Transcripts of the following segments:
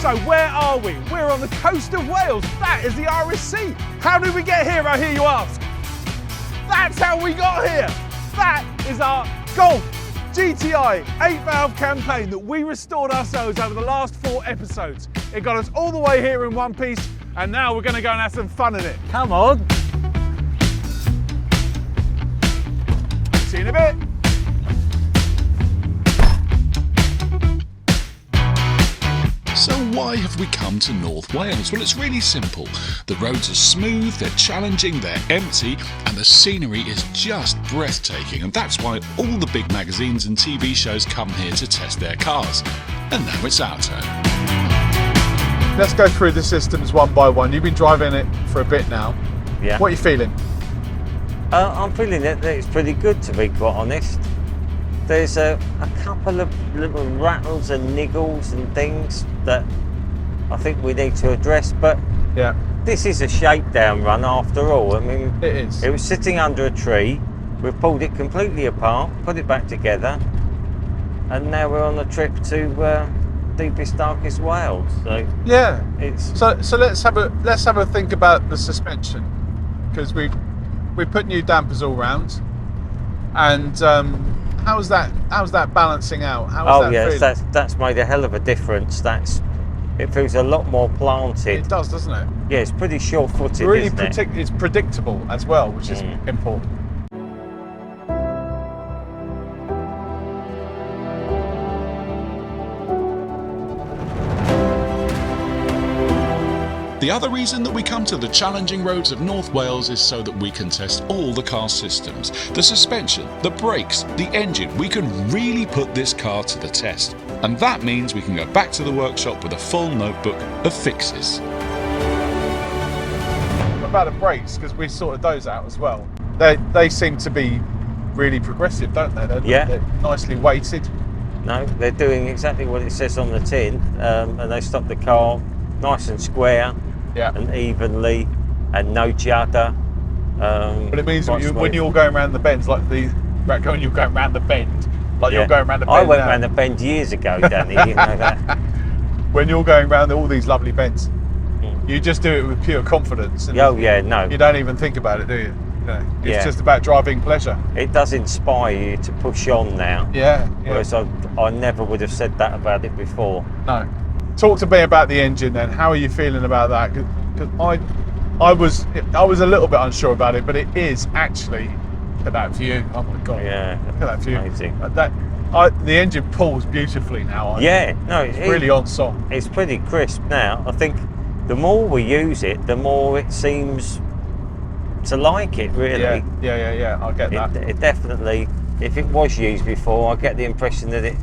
So where are we? We're on the coast of Wales. That is the Irish Sea. How did we get here, I hear you ask? That's how we got here. That is our Golf GTI 8-valve campaign that we restored ourselves over the last 4 episodes. It got us all the way here in one piece, and now we're going to go and have some fun in it. Come on. See you in a bit. So why have we come to North Wales? Well, it's really simple. The roads are smooth, they're challenging, they're empty, and the scenery is just breathtaking. And that's why all the big magazines and TV shows come here to test their cars. And now it's our turn. Let's go through the systems one by one. You've been driving it for a bit now. Yeah. What are you feeling? I'm feeling that it's pretty good, to be quite honest. There's a couple of little rattles and niggles and things that I think we need to address, but Yeah. this is a shakedown run after all. I mean, It is. it was sitting under a tree. We've pulled it completely apart, put it back together, and now we're on a trip to deepest, darkest Wales. So Yeah. it's So let's have a think about the suspension, because we put new dampers all round, and how's that balancing out? yes, that's made a hell of a difference. It feels a lot more planted. It does, doesn't it? Yeah, it's pretty sure-footed, Really isn't it? it's predictable as well, which is important. The other reason that we come to the challenging roads of North Wales is so that we can test all the car systems. The suspension, the brakes, the engine. We can really put this car to the test. And that means we can go back to the workshop with a full notebook of fixes. What about the brakes? Because we sorted those out as well. They seem to be really progressive, don't they? They're nicely weighted. No, they're doing exactly what it says on the tin, and they stop the car nice and square. Yeah. And evenly, and no judder. But it means that when you're going around the bends, like you're going around the bend, you're going around the bend. I went around the bend years ago, Danny. You know that. When you're going around all these lovely bends, you just do it with pure confidence. And Oh yeah, no. You don't even think about it, do you? It's just about driving pleasure. It does inspire you to push on now. Yeah. Whereas I never would have said that about it before. No. Talk to me about the engine then. How are you feeling about that? Because I was a little bit unsure about it, but it is actually. Look at that view! Oh my god! Yeah. Look at that view! Amazing. The engine pulls beautifully now. It's really on song. It's pretty crisp now. I think the more we use it, the more it seems to like it. Really. Yeah. I get that. It definitely. If it was used before, I get the impression that it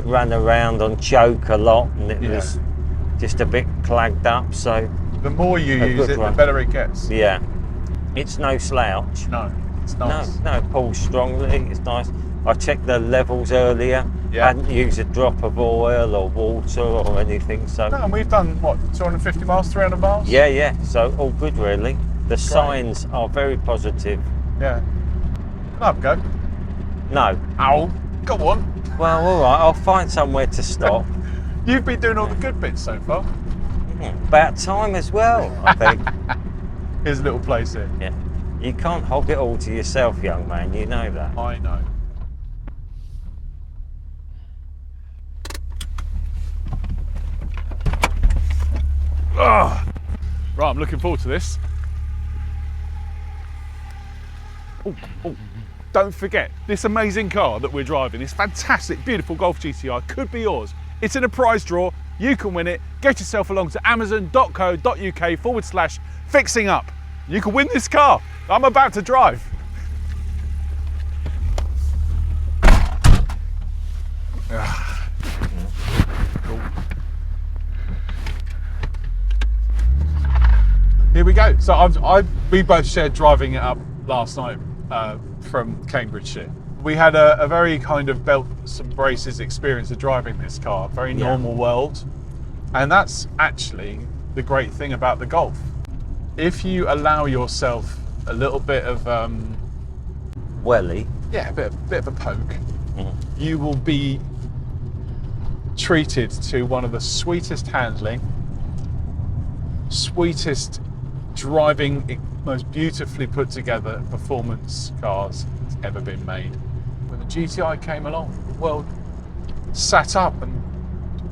ran around on choke a lot, and it was just a bit clagged up. So the more you use it, the better it gets. Yeah, it's no slouch. No, it's nice. No, it pulls strongly. It's nice. I checked the levels earlier. Yeah. Hadn't used a drop of oil or water or anything. So. No, and we've done what, 250 miles, 300 miles. Yeah. So all good really. The signs are very positive. Yeah. Can I have a go? No. Ow. Go on. Well, all right. I'll find somewhere to stop. You've been doing all the good bits so far. About time as well, I think. Here's a little place here. Yeah. You can't hog it all to yourself, young man. You know that. I know. Right, I'm looking forward to this. Oh, don't forget, this amazing car that we're driving, this fantastic, beautiful Golf GTI could be yours. It's in a prize draw. You can win it. Get yourself along to amazon.co.uk/fixing up. You can win this car I'm about to drive. Cool. Here we go. So we both shared driving it up last night from Cambridgeshire. We had a very kind of belt some braces experience of driving this car, very normal world. And that's actually the great thing about the Golf. If you allow yourself a little bit of welly. Yeah, a bit of a poke, you will be treated to one of the sweetest handling, sweetest driving, most beautifully put together performance cars that's ever been made. When the GTI came along, the world sat up and,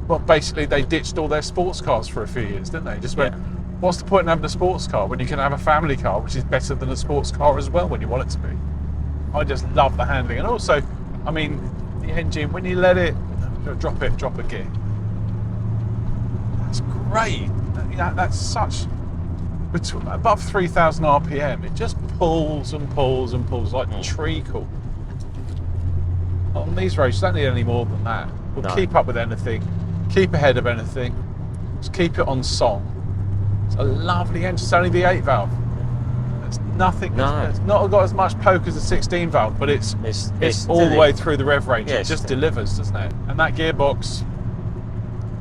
well, basically they ditched all their sports cars for a few years, didn't they? Just went, what's the point in having a sports car when you can have a family car, which is better than a sports car as well when you want it to be? I just love the handling. And also, I mean, the engine, when you let it drop a gear, that's great. That's such, above 3,000 RPM, it just pulls and pulls and pulls like treacle. On these roads, you don't need any more than that. We'll keep up with anything, keep ahead of anything, just keep it on song. It's a lovely engine. It's only the 8 valve. It's nothing. It's not got as much poke as the 16 valve, but it's all the way through the rev range. It just delivers, doesn't it? And that gearbox,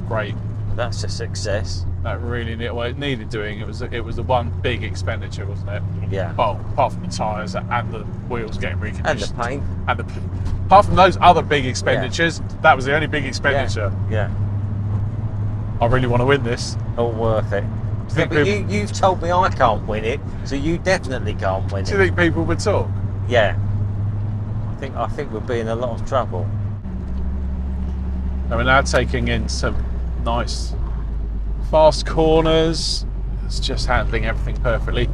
great. That's a success. That really it needed doing. It was the one big expenditure, wasn't it? Yeah. Well, apart from the tyres and the wheels getting reconditioned. And the paint. Apart from those other big expenditures, that was the only big expenditure. Yeah. I really want to win this. All worth it. Yeah, but you've told me I can't win it, so you definitely can't win it. Do you think people would talk? Yeah. I think we'll be in a lot of trouble. And we're now taking in some nice fast corners. It's just handling everything perfectly.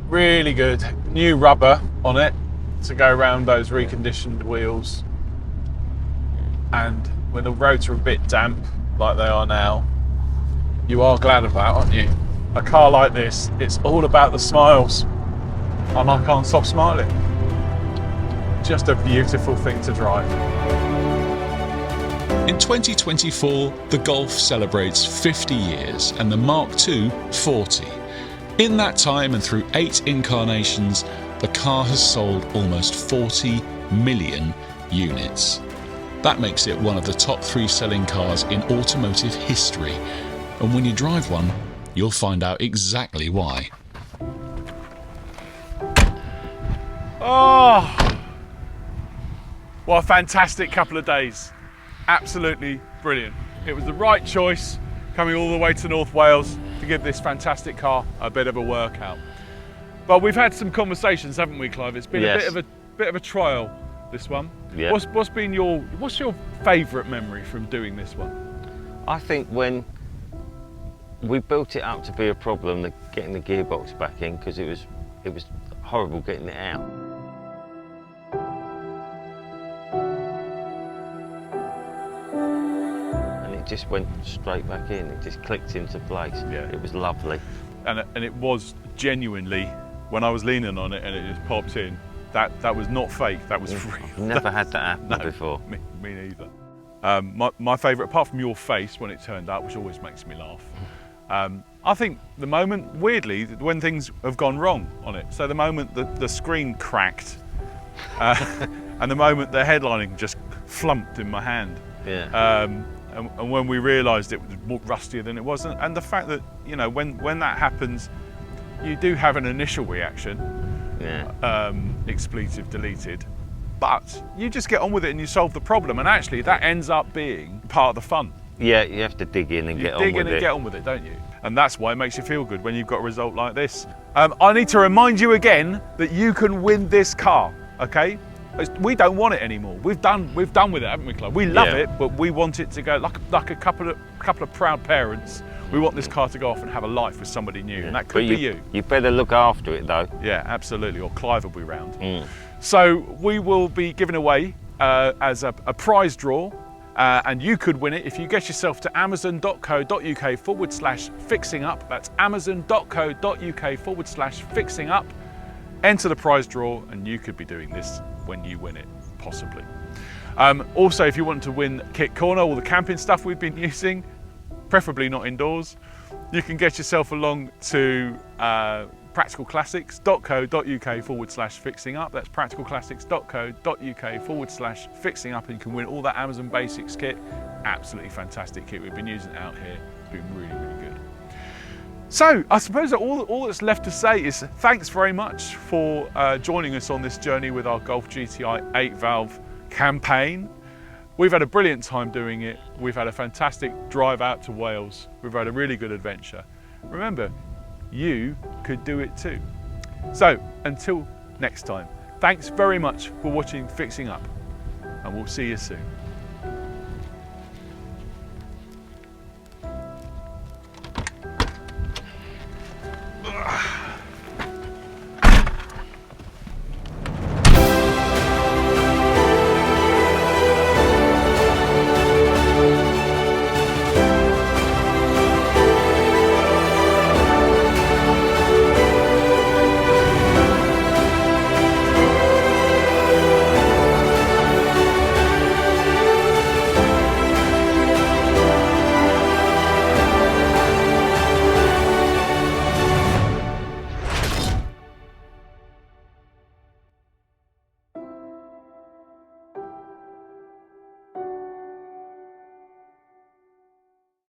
Really good. New rubber on it to go around those reconditioned wheels. And when the roads are a bit damp, like they are now, you are glad of that, aren't you? A car like this, it's all about the smiles. And I can't stop smiling. Just a beautiful thing to drive. In 2024, the Golf celebrates 50 years and the Mark II 40. In that time and through 8 incarnations, the car has sold almost 40 million units. That makes it one of the top 3 selling cars in automotive history. And when you drive one, you'll find out exactly why. Oh, what a fantastic couple of days. Absolutely brilliant. It was the right choice coming all the way to North Wales to give this fantastic car a bit of a workout. But we've had some conversations, haven't we, Clive? It's been a bit of a trial, this one. Yeah. What's your favourite memory from doing this one? I think when we built it up to be a problem, getting the gearbox back in, because it was horrible getting it out. And it just went straight back in. It just clicked into place. Yeah. It was lovely. And it was genuinely, when I was leaning on it and it just popped in, that was not fake. That was real. I've never had that happen before. Me neither. My favourite, apart from your face when it turned up, which always makes me laugh. I think the moment, weirdly, when things have gone wrong on it. So the moment the screen cracked and the moment the headlining just flumped in my hand. Yeah. And when we realised it was more rustier than it was. And the fact that, you know, when that happens, you do have an initial reaction. Yeah. Expletive deleted. But you just get on with it and you solve the problem. And actually, that ends up being part of the fun. Yeah, you have to dig in and get on with it. Dig in and get on with it, don't you? And that's why it makes you feel good when you've got a result like this. I need to remind you again that you can win this car, okay? We don't want it anymore. We've done with it, haven't we, Clive? We love it, but we want it to go like a couple of proud parents. We want this car to go off and have a life with somebody new, and that could be you. You better look after it, though. Yeah, absolutely. Or Clive will be round. So we will be giving away as a prize draw. And you could win it if you get yourself to amazon.co.uk/fixing-up. That's amazon.co.uk/fixing-up. Enter the prize draw and you could be doing this when you win it, possibly. Also, if you want to win Kit Corner, all the camping stuff we've been using, preferably not indoors, you can get yourself along to practicalclassics.co.uk/fixing-up. That's practicalclassics.co.uk/fixing-up, and you can win all that Amazon Basics kit. Absolutely fantastic kit. We've been using it out here. It's been really, really good. So I suppose that all that's left to say is thanks very much for joining us on this journey with our Golf GTI 8-valve campaign. We've had a brilliant time doing it. We've had a fantastic drive out to Wales. We've had a really good adventure. Remember, you could do it too. So until next time, thanks very much for watching Fixing Up, and we'll see you soon.